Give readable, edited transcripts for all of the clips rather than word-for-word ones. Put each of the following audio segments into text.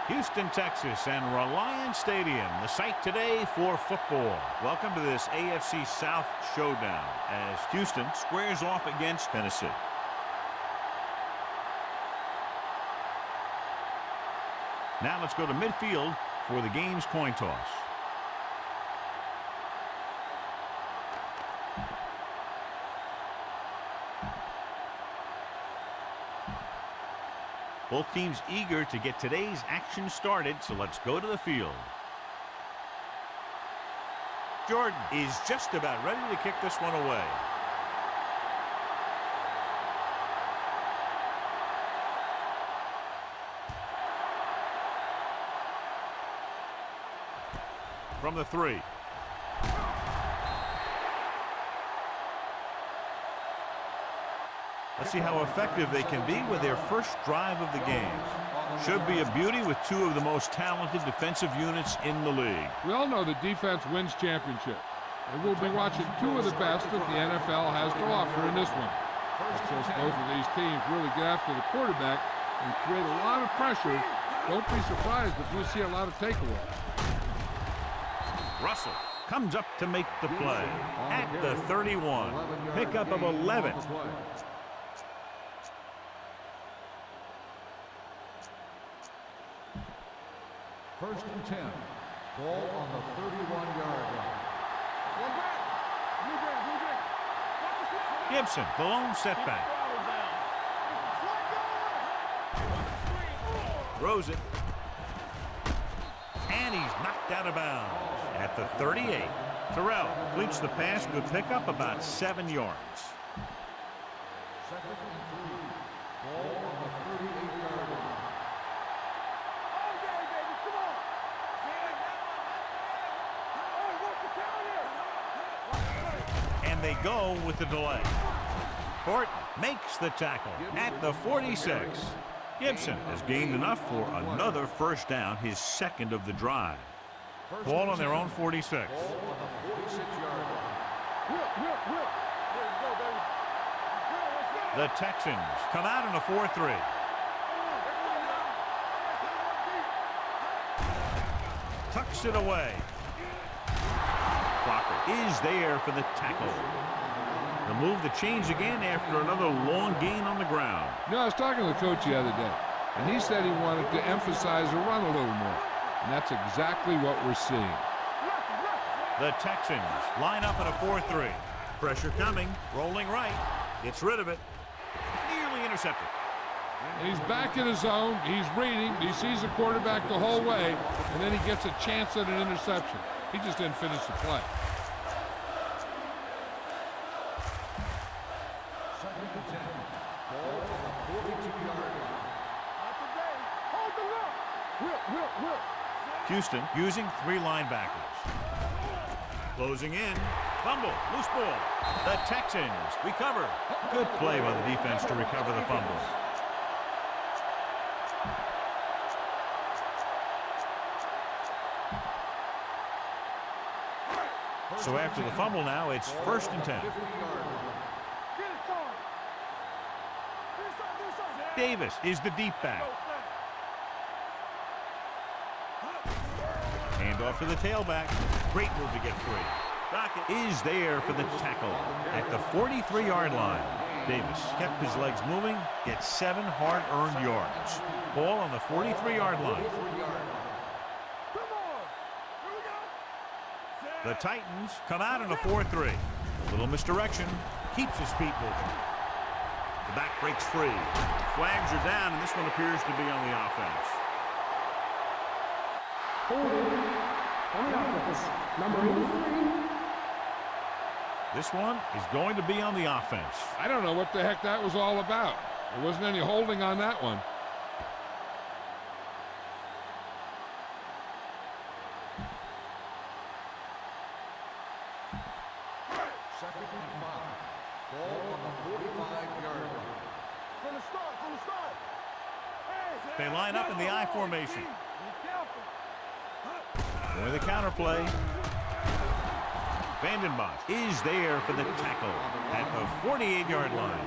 Houston, Texas, and Reliance Stadium, the site today for football. Welcome to this AFC South showdown as Houston squares off against Tennessee. Now let's go to midfield for the game's coin toss. Both teams eager to get today's action started, so let's go to the field. Jordan is just about ready to kick this one away. From the 3. Let's see how effective they can be with their first drive of the game. Should be a beauty with two of the most talented defensive units in the league. We all know that defense wins championships. And we'll be watching two of the best that the NFL has to offer in this one. Since both of these teams really get after the quarterback and create a lot of pressure, don't be surprised if you see a lot of takeaways. Russell comes up to make the play at the 31. Pickup of 11. First and 10. Ball on the 31-yard line. Gibson, the lone setback. Throws it. And he's knocked out of bounds at the 38. Terrell completes the pass. Good pickup, about 7 yards. Second and 3. Ball on the 38-yard line. And they go with the delay. Horton makes the tackle at the 46. Gibson has gained enough for another first down, his second of the drive. Ball on their own 46. The Texans come out in a 4-3. Tucks it away. Crocker is there for the tackle. The move to change again after another long gain on the ground. You know, I was talking to the coach the other day, and he said he wanted to emphasize the run a little more. And that's exactly what we're seeing. The Texans line up in a 4-3. Pressure coming, rolling right. Gets rid of it. Nearly intercepted. He's back in his zone. He's reading. He sees the quarterback the whole way, and then he gets a chance at an interception. He just didn't finish the play. Second and 10. Ball on the 42-yard line. Houston using 3 linebackers. Closing in. Fumble. Loose ball. The Texans recover. Good play by the defense to recover the fumble. So after the fumble now, it's first and 10. Davis is the deep back. Hand off to the tailback. Great move to get free. Dockett is there for the tackle at the 43-yard line. Davis kept his legs moving, gets 7 hard-earned yards. Ball on the 43-yard line. The Titans come out in a 4-3. A little misdirection. Keeps his feet moving. The back breaks free. Flags are down, and this one appears to be on the offense. On the offense, number 83. This one is going to be on the offense. I don't know what the heck that was all about. There wasn't any holding on that one. Second and 5. Ball on the 45-yard line. From the start. They line up in the I formation. Going the counter play. Vandenbosch is there for the tackle at the 48-yard line.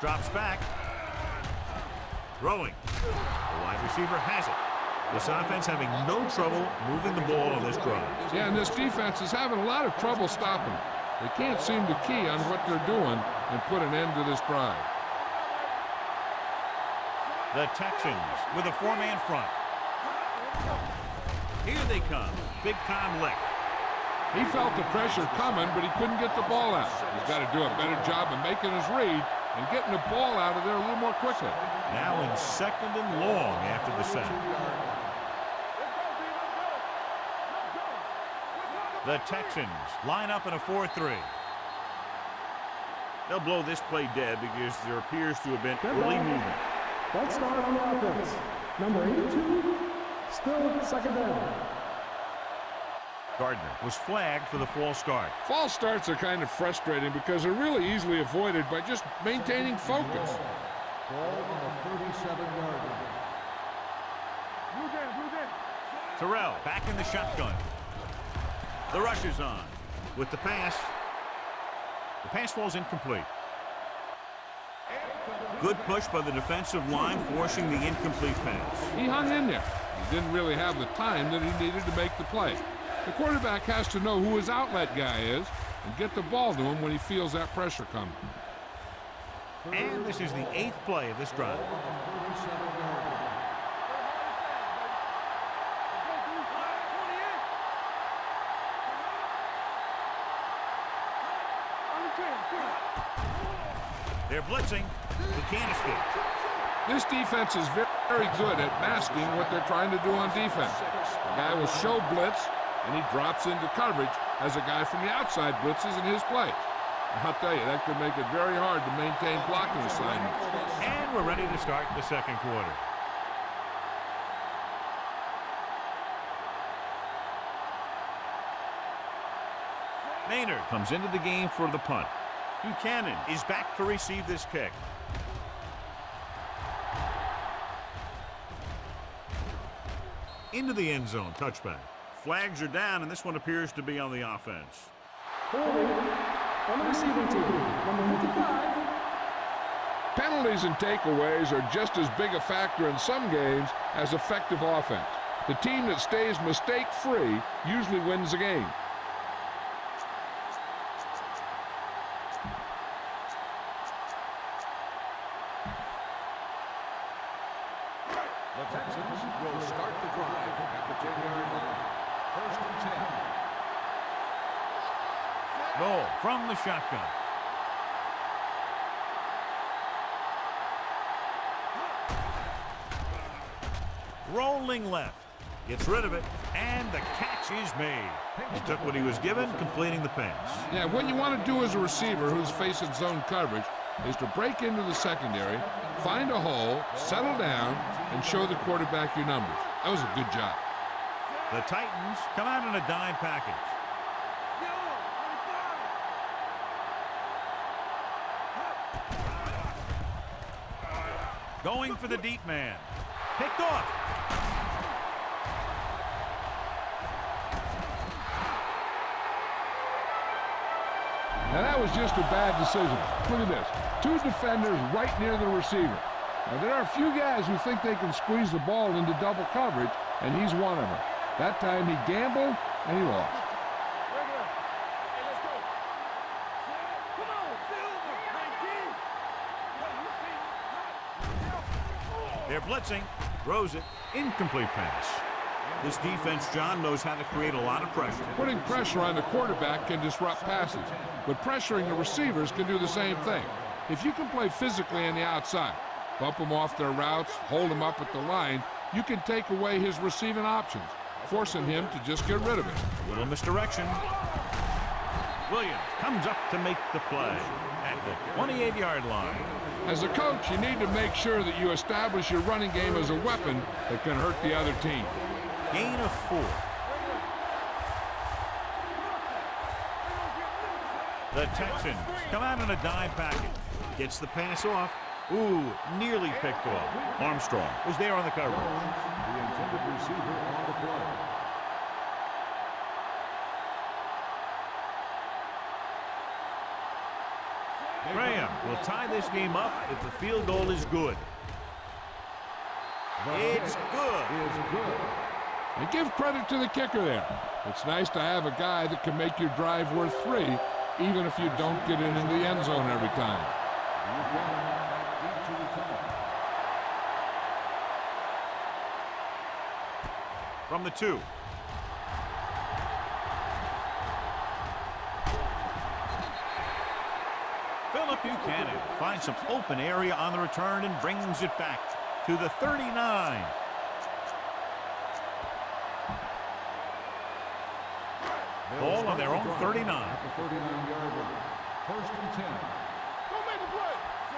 Drops back. Throwing. The wide receiver has it. This offense having no trouble moving the ball on this drive. Yeah, and this defense is having a lot of trouble stopping them. They can't seem to key on what they're doing and put an end to this drive. The Texans with a four-man front. Here they come. Big-time lick. He felt the pressure coming, but he couldn't get the ball out. He's got to do a better job of making his read and getting the ball out of there a little more quickly. Now in 2nd and long after the sack. The Texans line up in a 4-3. They'll blow this play dead because there appears to have been early movement. Let's start on the offense. Number 82, still second down. Gardner was flagged for the false start. False starts are kind of frustrating because they're really easily avoided by just maintaining focus. Ball on the 37-yard line. Blue game. Terrell back in the shotgun. The rush is on with the pass. The pass falls incomplete. Good push by the defensive line, forcing the incomplete pass. He hung in there. He didn't really have the time that he needed to make the play. The quarterback has to know who his outlet guy is and get the ball to him when he feels that pressure coming. And this is the 8th play of this drive. They're blitzing. He can't escape. This defense is very good at masking what they're trying to do on defense. The guy will show blitz, and he drops into coverage as a guy from the outside blitzes in his play. I'll tell you, that could make it very hard to maintain blocking assignments. And we're ready to start the 2nd quarter. Maynard comes into the game for the punt. Buchanan is back to receive this kick. Into the end zone, touchback. Flags are down, and this one appears to be on the offense. Holding on the receiving team. Number 55. Penalties and takeaways are just as big a factor in some games as effective offense. The team that stays mistake-free usually wins the game. The Texans will start the drive at the 10-yard line. 1st and 10. Roll from the shotgun. Rolling left. Gets rid of it, and the catch is made. He took what he was given, completing the pass. Yeah, what you want to do as a receiver who's facing zone coverage is to break into the secondary, find a hole, settle down, and show the quarterback your numbers. That was a good job. The Titans come out in a dime package. Going for the deep man. Picked off. Now that was just a bad decision. Look at this. 2 defenders right near the receiver. Now there are a few guys who think they can squeeze the ball into double coverage, and he's one of them. That time he gambled, and he lost. They're blitzing. Throws it. Incomplete pass. This defense, John, knows how to create a lot of pressure. Putting pressure on the quarterback can disrupt passes, but pressuring the receivers can do the same thing. If you can play physically on the outside, bump them off their routes, hold them up at the line, you can take away his receiving options, forcing him to just get rid of it. A little misdirection. Williams comes up to make the play at the 28-yard line. As a coach, you need to make sure that you establish your running game as a weapon that can hurt the other team. Gain of 4. The Texans come out in a dime package. Gets the pass off. Ooh, nearly picked off. Armstrong was there on the coverage. The intended receiver on the play. Graham will tie this game up if the field goal is good. It's good. And give credit to the kicker there. It's nice to have a guy that can make your drive worth 3, even if you don't get it into the end zone every time. From the 2. Philip Buchanan finds some open area on the return and brings it back to the 39. Ball on their own 39. First and 10.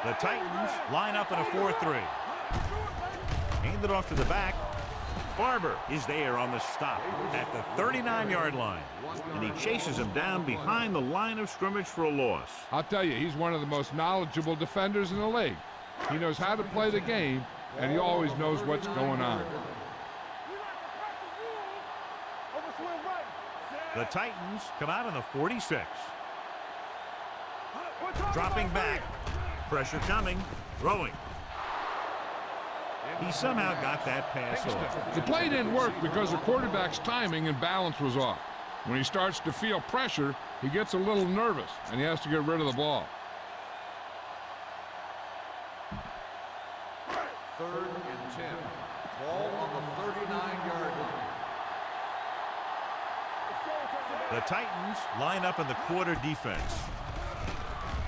The Titans line up in a 4-3. Hand it off to the back. Barber is there on the stop at the 39-yard line. And he chases him down behind the line of scrimmage for a loss. I'll tell you, he's one of the most knowledgeable defenders in the league. He knows how to play the game, and he always knows what's going on. The Titans come out on the 46. Dropping back. Pressure coming. Throwing. He somehow got that pass off. The play didn't work because the quarterback's timing and balance was off. When he starts to feel pressure, he gets a little nervous, and he has to get rid of the ball. Third and 10. Ball on the 39-yard line. The Titans line up in the quarter defense.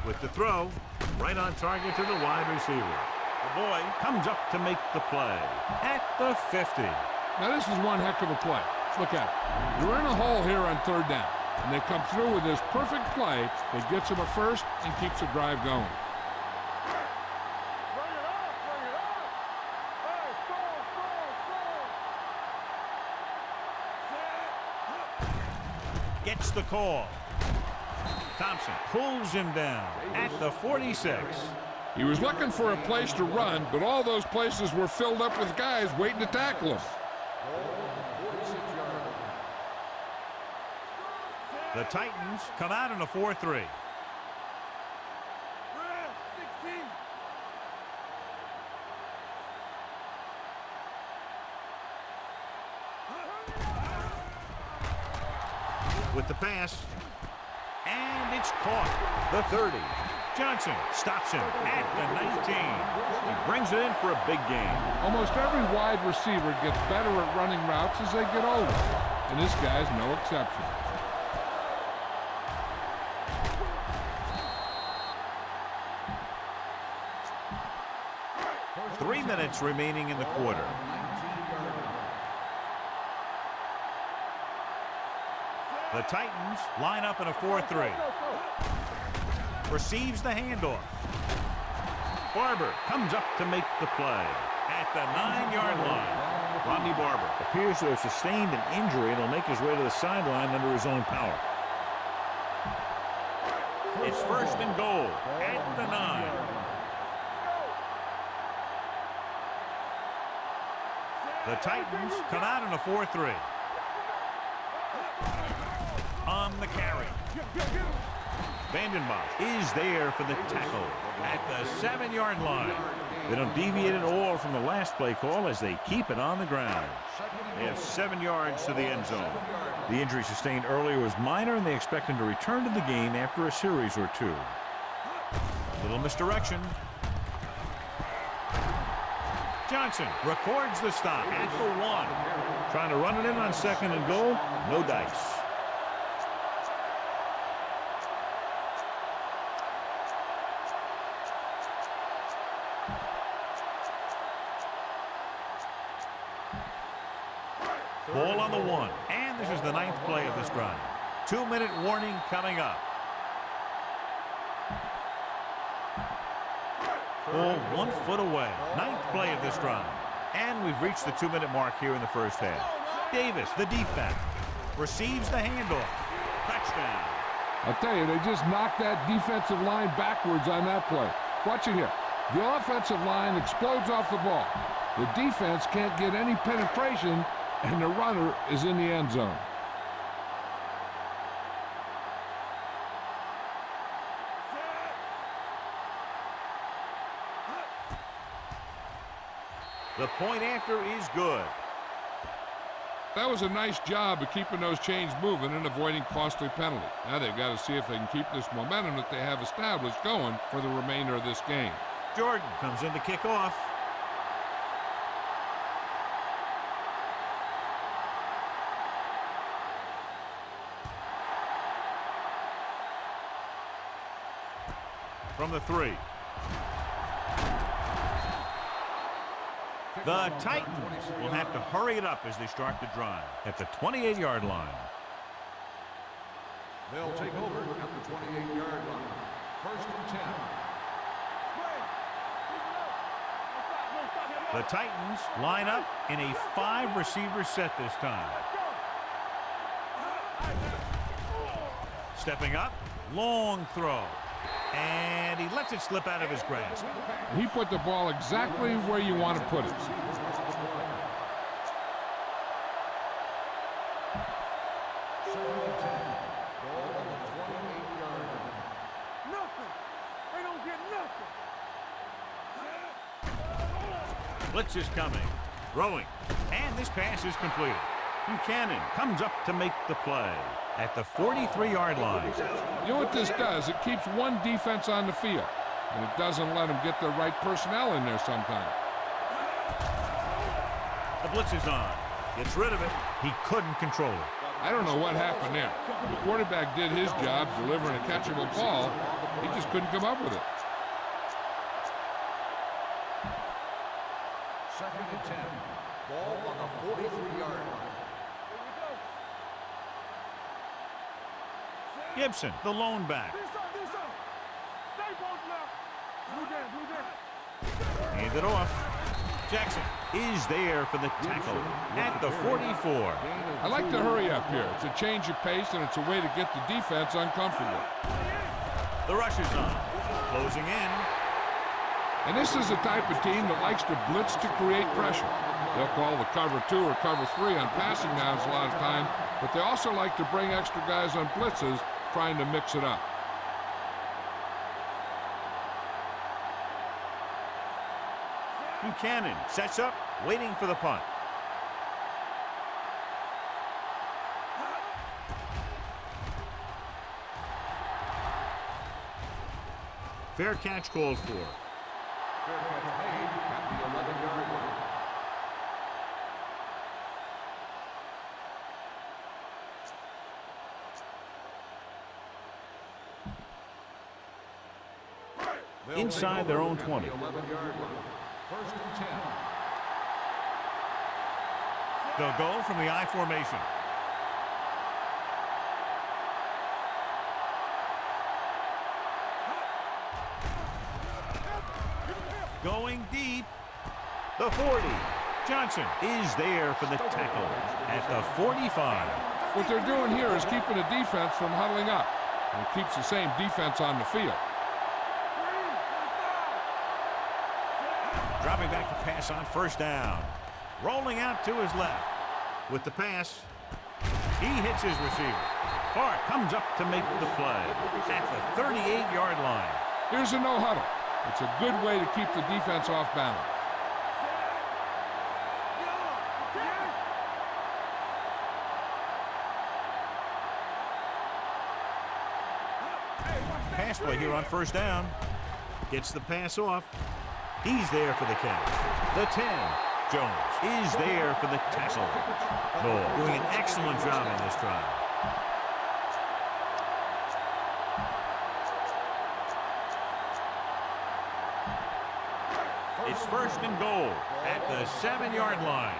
With the throw, right on target to the wide receiver. The boy comes up to make the play at the 50. Now this is one heck of a play. Look at it. You're in a hole here on 3rd down, and they come through with this perfect play that gets them a first and keeps the drive going. Bring it up, bring it up. Hey, score. Gets the call. Thompson pulls him down at the 46. He was looking for a place to run, but all those places were filled up with guys waiting to tackle him. The Titans come out in a 4-3. With the pass, and it's caught. The 30. Johnson stops him at the 19. He brings it in for a big game. Almost every wide receiver gets better at running routes as they get older, and this guy's no exception. Three minutes remaining in the quarter. The Titans line up in a 4-3. Receives the handoff. Barber comes up to make the play at the 9-yard line. Rodney Barber appears to have sustained an injury and will make his way to the sideline under his own power. It's first and goal at the 9. The Titans come out in a 4-3. On the carry. Vandenbosch is there for the tackle at the 7-yard line. They don't deviate at all from the last play call as they keep it on the ground. They have 7 yards to the end zone. The injury sustained earlier was minor, and they expect him to return to the game after a series or 2. Little misdirection. Johnson records the stop at the 1. Trying to run it in on 2nd and goal. No dice. Ball on the 1, and this is the 9th play of this drive. 2-minute warning coming up. Ball 1 foot away. 9th play of this drive. And we've reached the 2-minute mark here in the first half. Davis, the deep back, receives the handoff. Touchdown. I'll tell you, they just knocked that defensive line backwards on that play. Watch it here. The offensive line explodes off the ball. The defense can't get any penetration, and the runner is in the end zone. The point after is good. That was a nice job of keeping those chains moving and avoiding costly penalties. Now they've got to see if they can keep this momentum that they have established going for the remainder of this game. Jordan comes in to kick off. From the 3. The Titans will have to hurry it up as they start the drive at the 28-yard line. They'll take over at the 28-yard line. First and 10. The Titans line up in a 5-receiver set this time. Stepping up, long throw. And he lets it slip out of his grasp. He put the ball exactly where you want to put it. Blitz is coming. Throwing. And this pass is completed. Buchanan comes up to make the play at the 43-yard line. You know what this does? It keeps one defense on the field, and it doesn't let them get the right personnel in there sometimes. The blitz is on. Gets rid of it. He couldn't control it. I don't know what happened there. The quarterback did his job delivering a catchable ball. He just couldn't come up with it. Second and 10. Ball on the 43-yard line. Gibson, the lone back. Hand it off. Jackson is there for the tackle at the 44. I like to hurry up here. It's a change of pace, and it's a way to get the defense uncomfortable. The rush is on. Closing in. And this is the type of team that likes to blitz to create pressure. They'll call the cover 2 or cover 3 on passing downs a lot of time, but they also like to bring extra guys on blitzes, trying to mix it up. Buchanan sets up, waiting for the punt. Fair catch called for. Fair catch made at the 11-yard line. Inside their own 20. The 11-yard line. First and 10. They'll go from the I formation. Going deep. The 40. Johnson is there for the tackle at the 45. What they're doing here is keeping the defense from huddling up. And it keeps the same defense on the field. Dropping back to pass on first down. Rolling out to his left. With the pass, he hits his receiver. Clark comes up to make the play at the 38-yard line. Here's a no huddle. It's a good way to keep the defense off balance. Pass play here on first down. Gets the pass off. He's there for the catch. The 10. Jones is there for the tackle. Ball doing an excellent job in this drive. It's first and goal at the 7-yard line.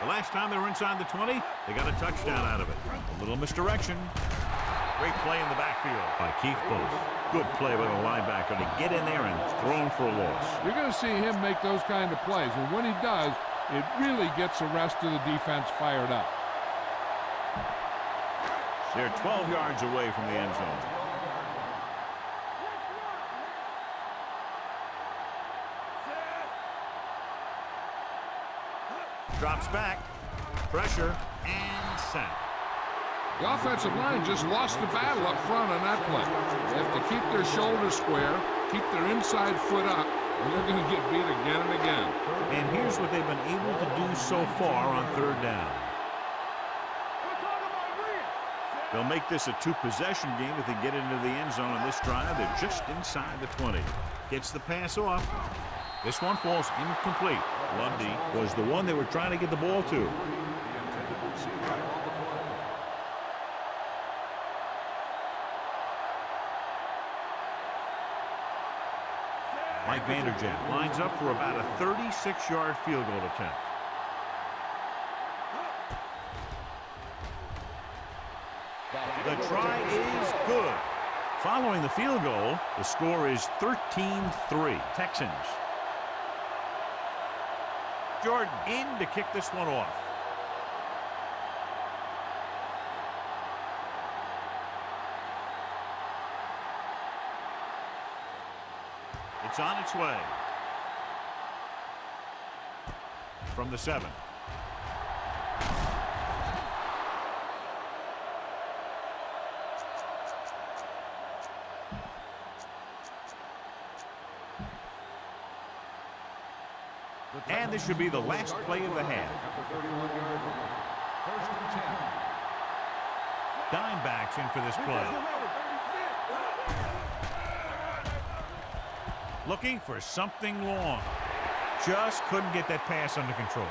The last time they were inside the 20, they got a touchdown out of it. A little misdirection. Great play in the backfield by Keith Bose. Good play by the linebacker to get in there and throw him for a loss. You're going to see him make those kind of plays, and when he does, it really gets the rest of the defense fired up. They're 12 yards away from the end zone. Drops back, pressure, and sack. The offensive line just lost the battle up front on that play. They have to keep their shoulders square, keep their inside foot up, And they're going to get beat again and again. And here's what they've been able to do so far on third down. They'll make this a two-possession game if they get into the end zone on this drive. They're just inside the 20. Gets the pass off. This one falls incomplete. Lundy was the one they were trying to get the ball to. Mike Vanderjagt lines up for about a 36-yard field goal attempt. The try is good. Following the field goal, the score is 13-3. Texans. Jordan in to kick this one off. It's on its way. From the 7. And this should be the last play of the half. Dimebacks in for this play. Looking for something long. Just couldn't get that pass under control.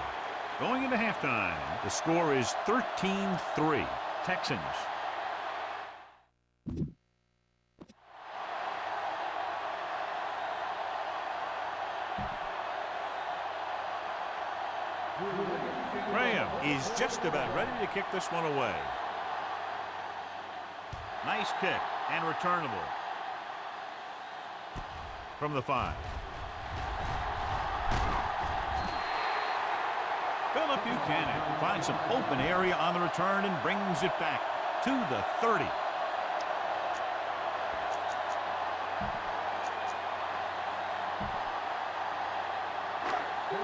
Going into halftime, the score is 13-3. Texans. Graham is just about ready to kick this one away. Nice kick and returnable. From the 5. Phillip Buchanan finds some open area on the return and brings it back to the 30.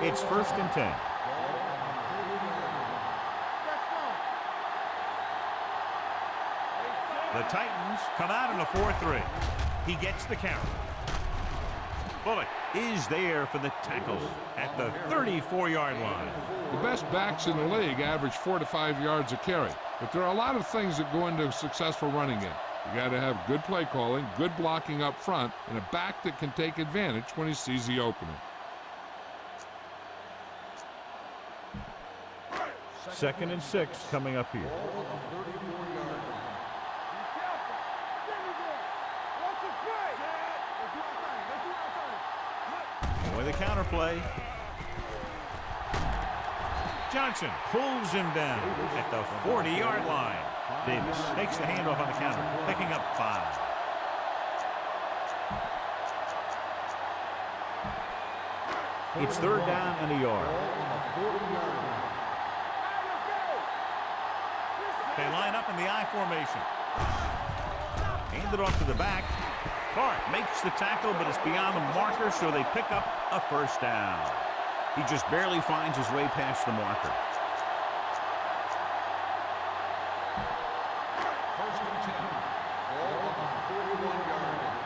It's 1st and 10. The Titans come out in a 4-3. He gets the count. Bullock is there for the tackle at the 34-yard line. The best backs in the league average 4 to 5 yards a carry. But there are a lot of things that go into a successful running game. You got to have good play calling, good blocking up front, and a back that can take advantage when he sees the opening. 2nd and 6 coming up here. With a counter play. Johnson pulls him down at the 40-yard line. Davis takes the handoff on the counter, picking up 5. It's 3rd down and a yard. They line up in the I formation. Hand it off to the back. Clark makes the tackle, but it's beyond the marker, so they pick up a 1st down. He just barely finds his way past the marker. 1st and 10. Ball on the 41-yard line.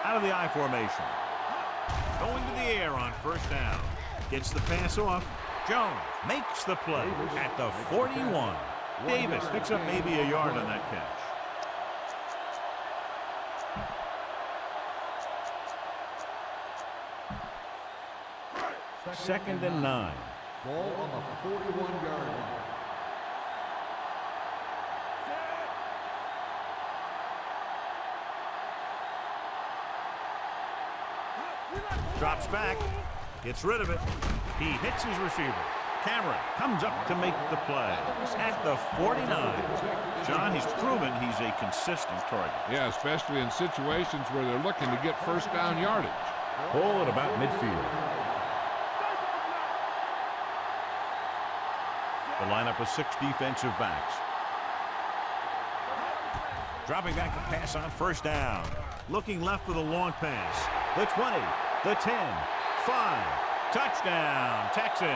Out of the I formation. Going to the air on 1st down. Gets the pass off. Jones makes the play at the 41. Davis picks up maybe a yard on that catch. 2nd and 9. Ball on the 41-yard line. Drops back. Gets rid of it. He hits his receiver. Cameron comes up to make the play at the 49. John, he's proven he's a consistent target. Yeah, especially in situations where they're looking to get 1st down yardage. Ball at about midfield. The lineup of 6 defensive backs. Dropping back to pass on 1st down. Looking left for the long pass. The 20, the 10, 5. Touchdown, Texans.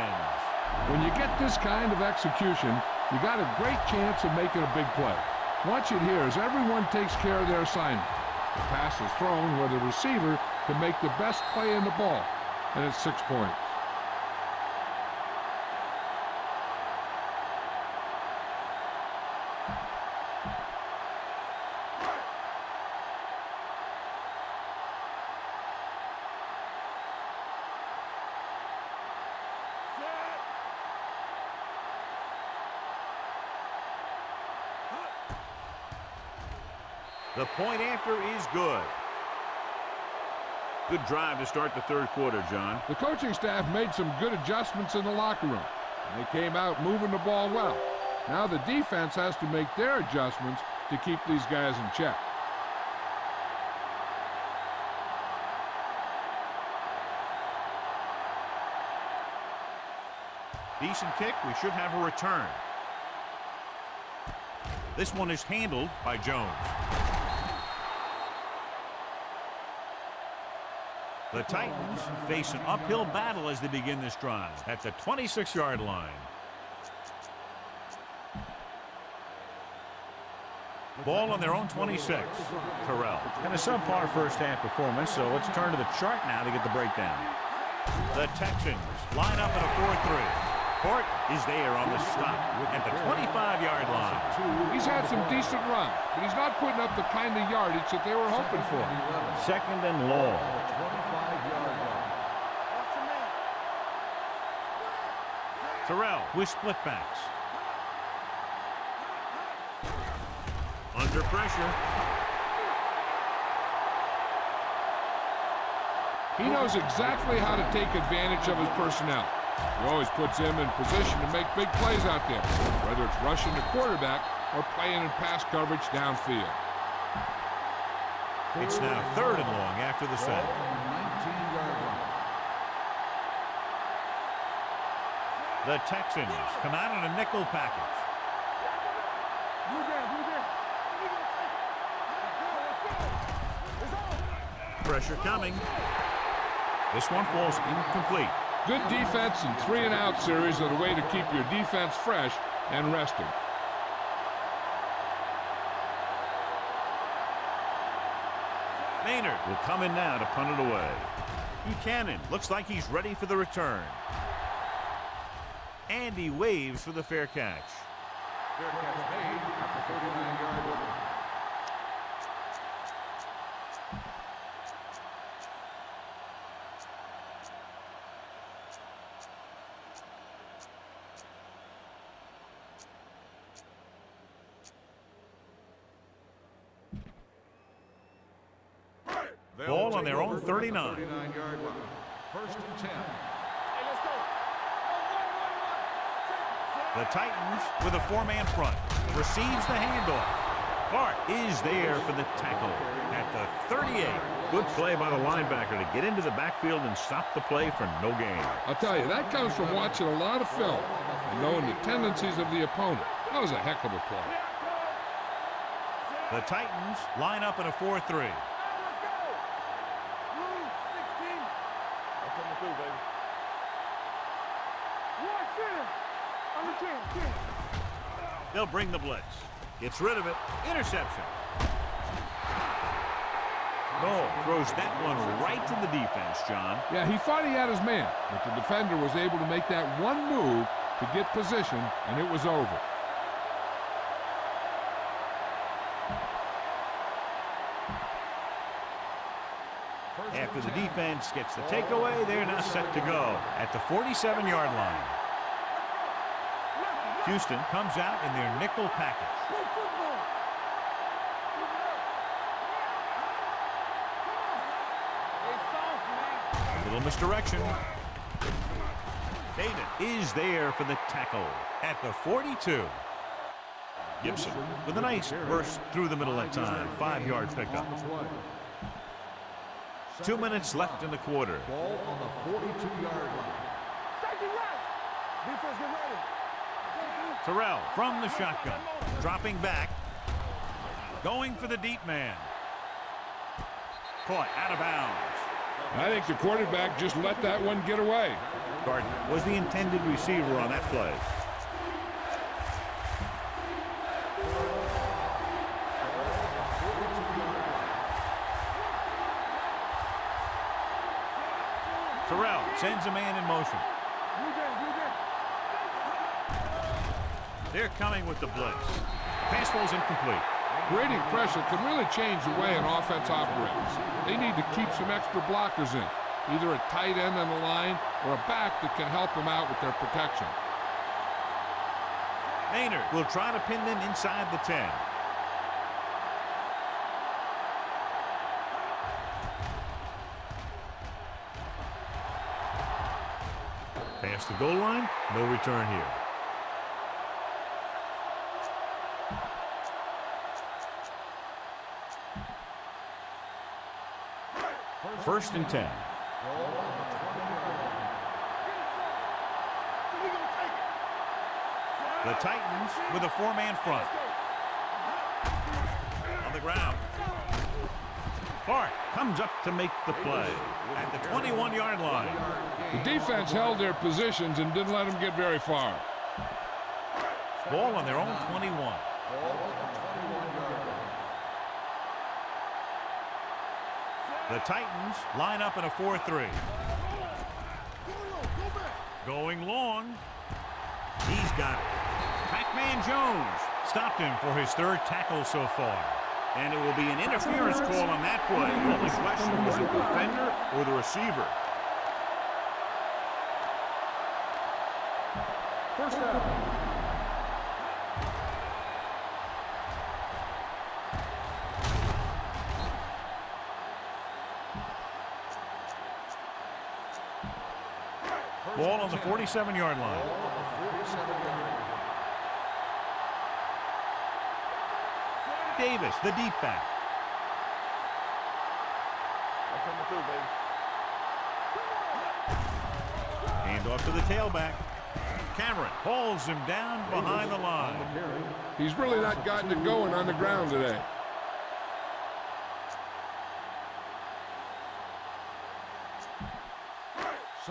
When you get this kind of execution, you got a great chance of making a big play. Watch it here as everyone takes care of their assignment. The pass is thrown where the receiver can make the best play in the ball, and it's 6 points. The point after is good. Good drive to start the third quarter, John. The coaching staff made some good adjustments in the locker room, and they came out moving the ball well. Now the defense has to make their adjustments to keep these guys in check. Decent kick. We should have a return. This one is handled by Jones. The Titans face an uphill battle as they begin this drive at the 26-yard line. Ball on their own 26. Terrell. And a subpar first-half performance, so let's turn to the chart now to get the breakdown. The Texans line up at a 4-3. Hort is there on the stop at the 25-yard line. He's had some decent runs, but he's not putting up the kind of yardage that they were hoping for. Second and long. Terrell with split backs. Under pressure. He knows exactly how to take advantage of his personnel. He always puts him in position to make big plays out there, whether it's rushing the quarterback or playing in pass coverage downfield. It's now third and long after the set. The Texans come out in a nickel package. Pressure coming. This one falls incomplete. Good defense and 3-and-out series are the way to keep your defense fresh and rested. Maynard will come in now to punt it away. Buchanan looks like he's ready for the return. And he waves for the fair catch. Fair catch made at the 39-yard line. Ball on their own 39. 39-yard line. First and 10. Hey, let's go. The Titans with a four-man front. Receives the handoff. Hart is there for the tackle at the 38. Good play by the linebacker to get into the backfield and stop the play for no gain. I'll tell you, that comes from watching a lot of film and knowing the tendencies of the opponent. That was a heck of a play. The Titans line up in a 4-3. They'll bring the blitz. Gets rid of it. Interception. No, throws that one right to the defense, John. Yeah, he thought he had his man, but the defender was able to make that one move to get position, and it was over. After the defense gets the takeaway, they're now set to go at the 47-yard line. Houston comes out in their nickel package. A little misdirection. David is there for the tackle at the 42. Gibson with a nice burst through the middle that time. 5-yard pickup. 2 minutes left in the quarter. Ball on the 42-yard line. Defense, get ready. Terrell from the shotgun. Dropping back. Going for the deep man. Caught out of bounds. I think the quarterback just let that one get away. Gardner was the intended receiver on that play. Terrell sends a man in motion. They're coming with the blitz. Pass falls incomplete. Creating pressure can really change the way an offense operates. They need to keep some extra blockers in, either a tight end on the line or a back that can help them out with their protection. Maynard will try to pin them inside the 10. Past the goal line, no return here. First and 10. The Titans with a four-man front. On the ground. Clark comes up to make the play at the 21-yard line. The defense held their positions and didn't let them get very far. Ball on their own 21. The Titans line up in a 4-3. Going long. He's got it. Pac-Man Jones stopped him for his third tackle so far. And it will be an interference call on that play. The only question was it the defender or the receiver. First down. Ball on the 47-yard line. Davis, the deep back. Hand off to the tailback. Cameron hauls him down behind the line. He's really not gotten it going on the ground today.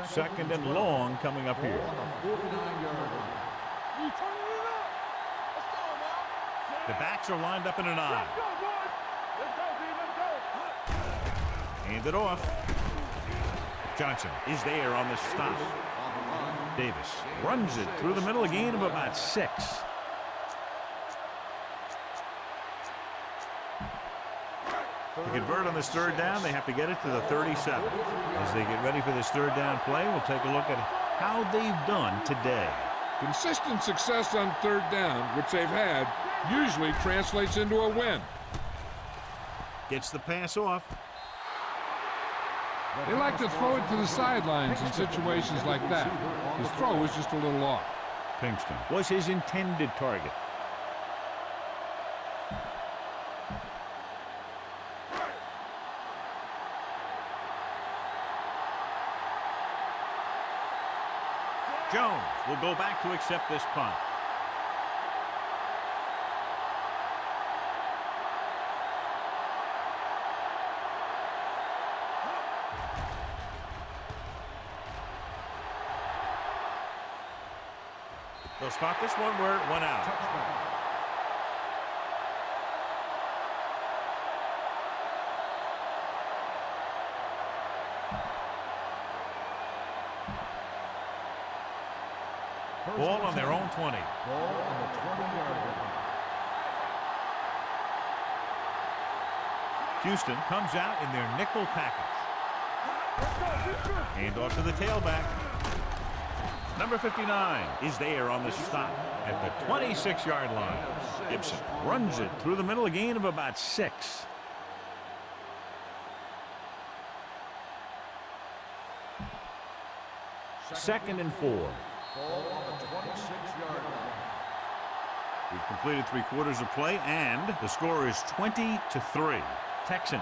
Second and long coming up here. The backs are lined up in an I. Hand it off. Johnson is there on the stop. Davis runs it through the middle, a gain of about 6. To convert on this third down, they have to get it to the 37. As they get ready for this third down play, we'll take a look at how they've done today. Consistent success on third down, which they've had, usually translates into a win. Gets the pass off. They like to throw it to the sidelines in situations like that. His throw was just a little off. Pinkston was his intended target. Jones will go back to accept this punt. They'll spot this one where it went out. Ball on their own 20. Ball on the 20-yard line. Houston comes out in their nickel package. Hand off to the tailback. Number 59 is there on the stop at the 26-yard line. Gibson runs it through the middle, a gain of about 6. Second and 4. Ball on the 26-yard line. We've completed 3/4 of play, and the score is 20-3. Texans.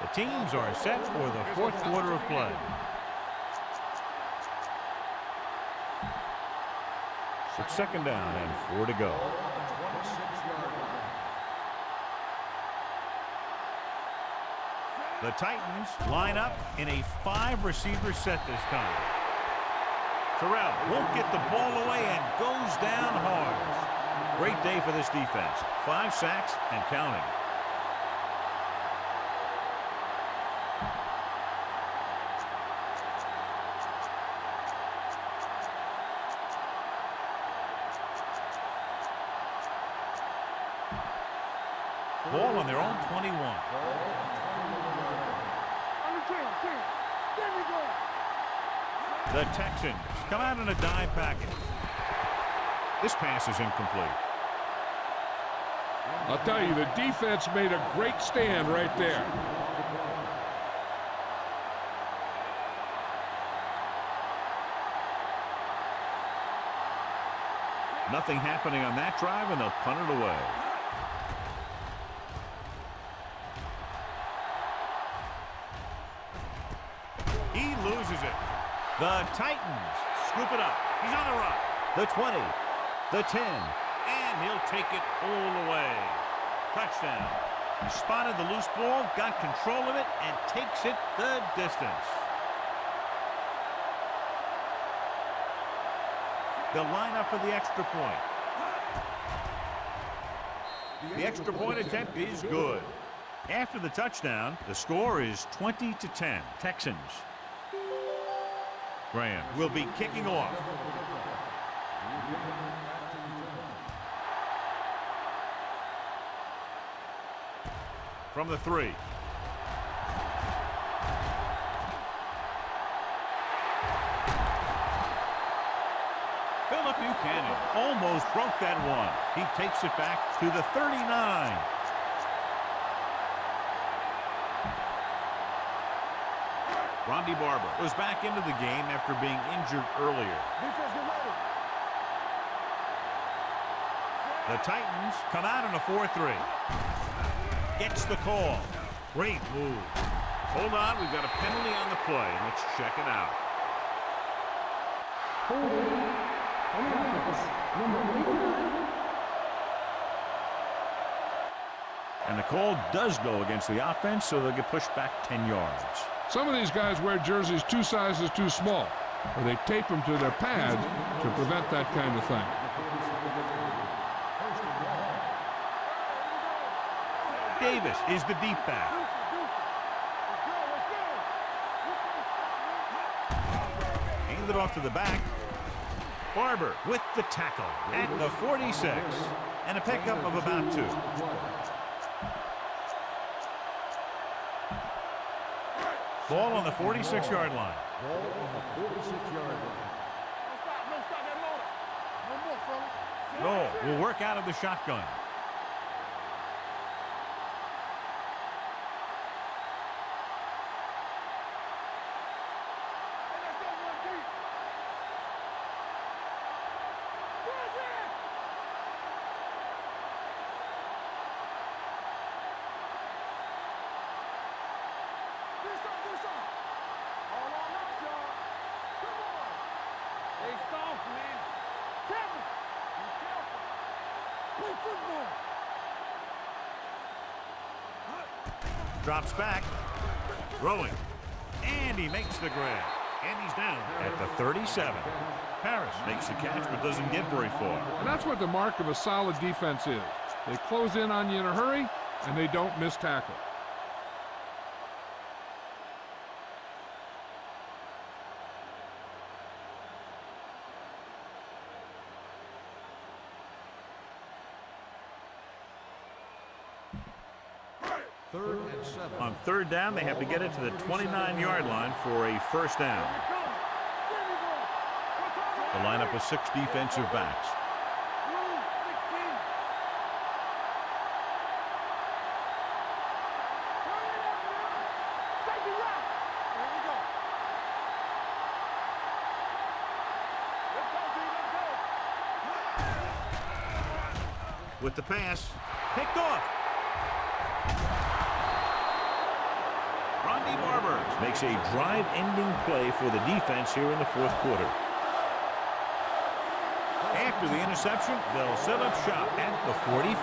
The teams are set for the fourth quarter of play. It's second down and 4 to go. Ball on the 26-yard line. The Titans line up in a 5-receiver set this time. Terrell won't get the ball away and goes down hard. Great day for this defense. 5 sacks and counting. Ball on their own 21. The Texans come out in a dime package. This pass is incomplete. I'll tell you, the defense made a great stand right there. Nothing happening on that drive, and they'll punt it away. He loses it. The Titans scoop it up. He's on the run. The 20, the 10, and he'll take it all the way. Touchdown. He spotted the loose ball, got control of it, and takes it the distance. They'll line up for the extra point. The extra point attempt is good. After the touchdown, the score is 20-10. Texans. Graham will be kicking off. From the 3. Philip Buchanan almost broke that one. He takes it back to the 39. Rondy Barber was back into the game after being injured earlier. The Titans come out in a 4-3. Gets the call. Great move. Hold on, we've got a penalty on the play. Let's check it out. And the call does go against the offense, so they'll get pushed back 10 yards. Some of these guys wear jerseys 2 sizes too small, or they tape them to their pads to prevent that kind of thing. Davis is the deep back. Handed off to the back. Barber with the tackle at the 46. And a pickup of about 2. Ball on the 46-yard line. No, will work out of the shotgun. Drops back, throwing, and he makes the grab. And he's down at the 37. Harris makes the catch but doesn't get very far. And that's what the mark of a solid defense is. They close in on you in a hurry, and they don't miss tackle. On 3rd down, they have to get it to the 29-yard line for a first down. The lineup of 6 defensive backs. With the pass, picked off. Rondy Barber makes a drive-ending play for the defense here in the 4th quarter. After the interception, they'll set up shop at the 45.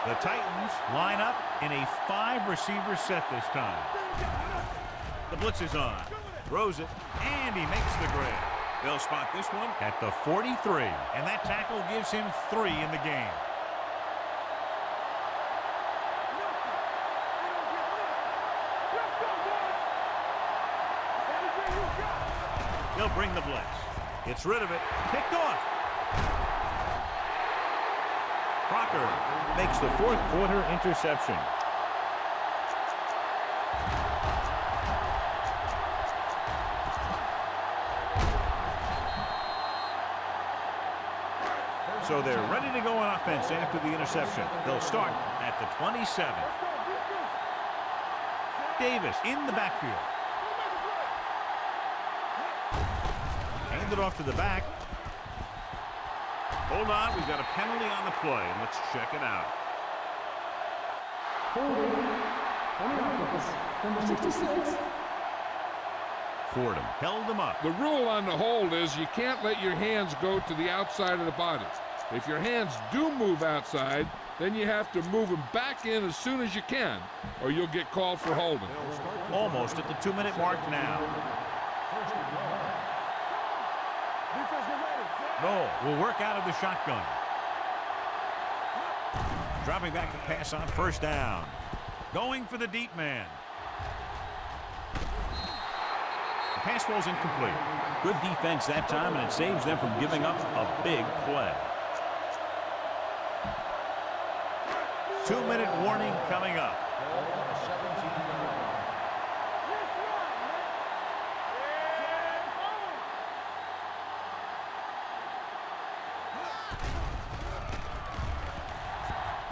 The Titans line up in a 5-receiver set this time. The blitz is on. Throws it, and he makes the grab. They'll spot this one at the 43, and that tackle gives him 3 in the game. They'll bring the blitz. Gets rid of it. Picked off. Crocker makes the fourth quarter interception. So they're ready to go on offense after the interception. They'll start at the 27. Davis in the backfield. Hand it off to the back. Hold on, we've got a penalty on the play. Let's check it out. Holding on the offense, number 66. Fordham held him up. The rule on the hold is you can't let your hands go to the outside of the body. If your hands do move outside, then you have to move them back in as soon as you can, or you'll get called for holding. Almost at the 2-minute mark now. Noel will work out of the shotgun. Dropping back to pass on first down. Going for the deep man. The pass falls incomplete. Good defense that time, and it saves them from giving up a big play. 2-minute warning coming up.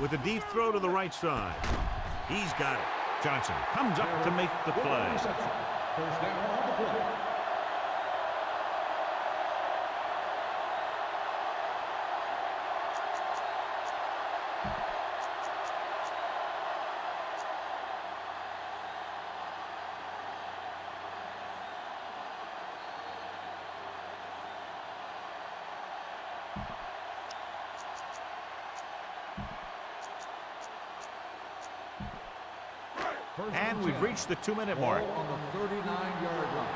With a deep throw to the right side. He's got it. Johnson comes up to make the play. First down on the play. And we've reached the 2-minute mark. On the 39-yard line.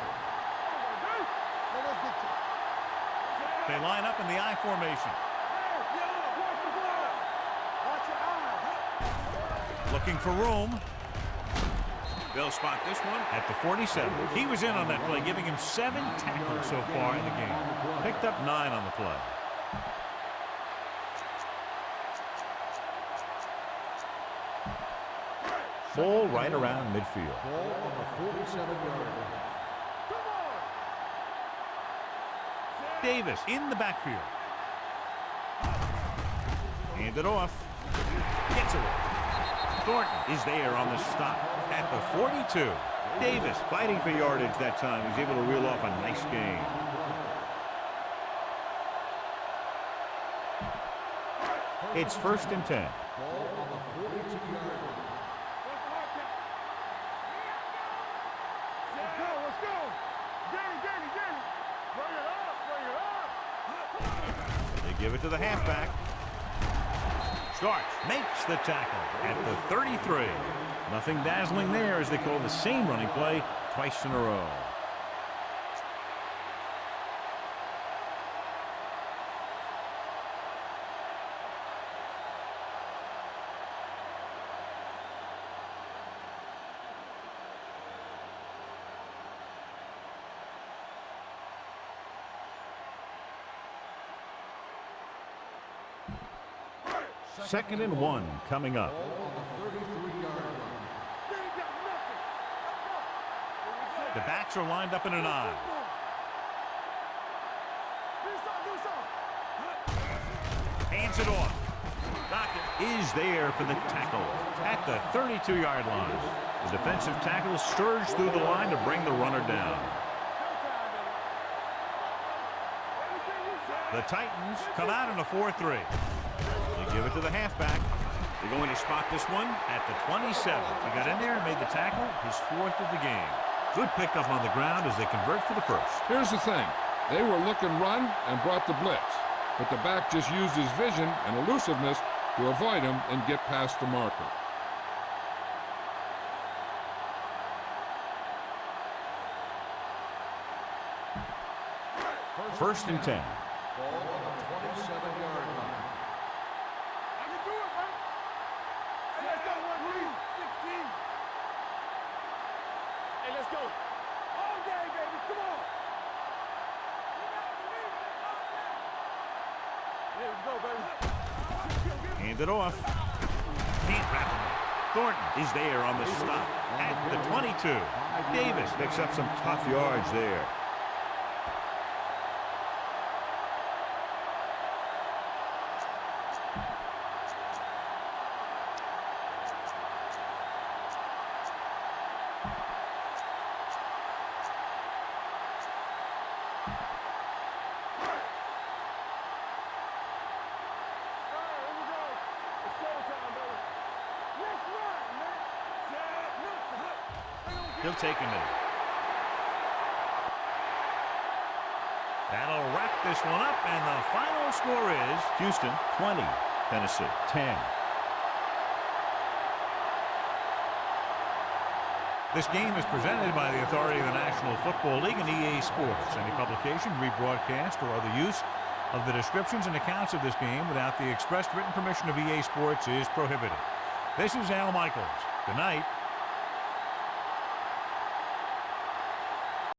They line up in the I formation. Looking for room. They'll spot this one at the 47. He was in on that play, giving him 7 tackles so far in the game. Picked up 9 on the play. Ball right around midfield. Ball on the 47-yard line. Davis in the backfield. Hand it off. Gets away. Thornton is there on the stop at the 42. Davis fighting for yardage that time. He's able to reel off a nice gain. It's 1st and 10. Ball on the 42-yard line. Let's go. Get it. Bring it up. They give it to the halfback. Starks makes the tackle at the 33. Nothing dazzling there as they call the same running play twice in a row. Second and 1 coming up. Ball on the 33-yard line. The backs are lined up in an I. Hands it off. Dockett is there for the tackle at the 32-yard line. The defensive tackle surged through the line to bring the runner down. The Titans come out in a 4-3. They give it to the halfback. They're going to spot this one at the 27. He got in there and made the tackle, his 4th of the game. Good pickup on the ground as they convert for the first. Here's the thing. They were looking run and brought the blitz, but the back just used his vision and elusiveness to avoid him and get past the marker. First and 10. Ball on the 27-yard line. I can do it, man. Hey, let's go. 16. Hey, let's go. All day, baby. Come on. Yeah, let's go, baby. Hand it off. Can't wrap him up. Thornton is there on the stop at the 22. Davis picks up some tough yards there. He'll take him in. That'll wrap this one up, and the final score is Houston 20, Tennessee 10. This game is presented by the authority of the National Football League and EA Sports. Any publication, rebroadcast, or other use of the descriptions and accounts of this game without the expressed written permission of EA Sports is prohibited. This is Al Michaels. Good night.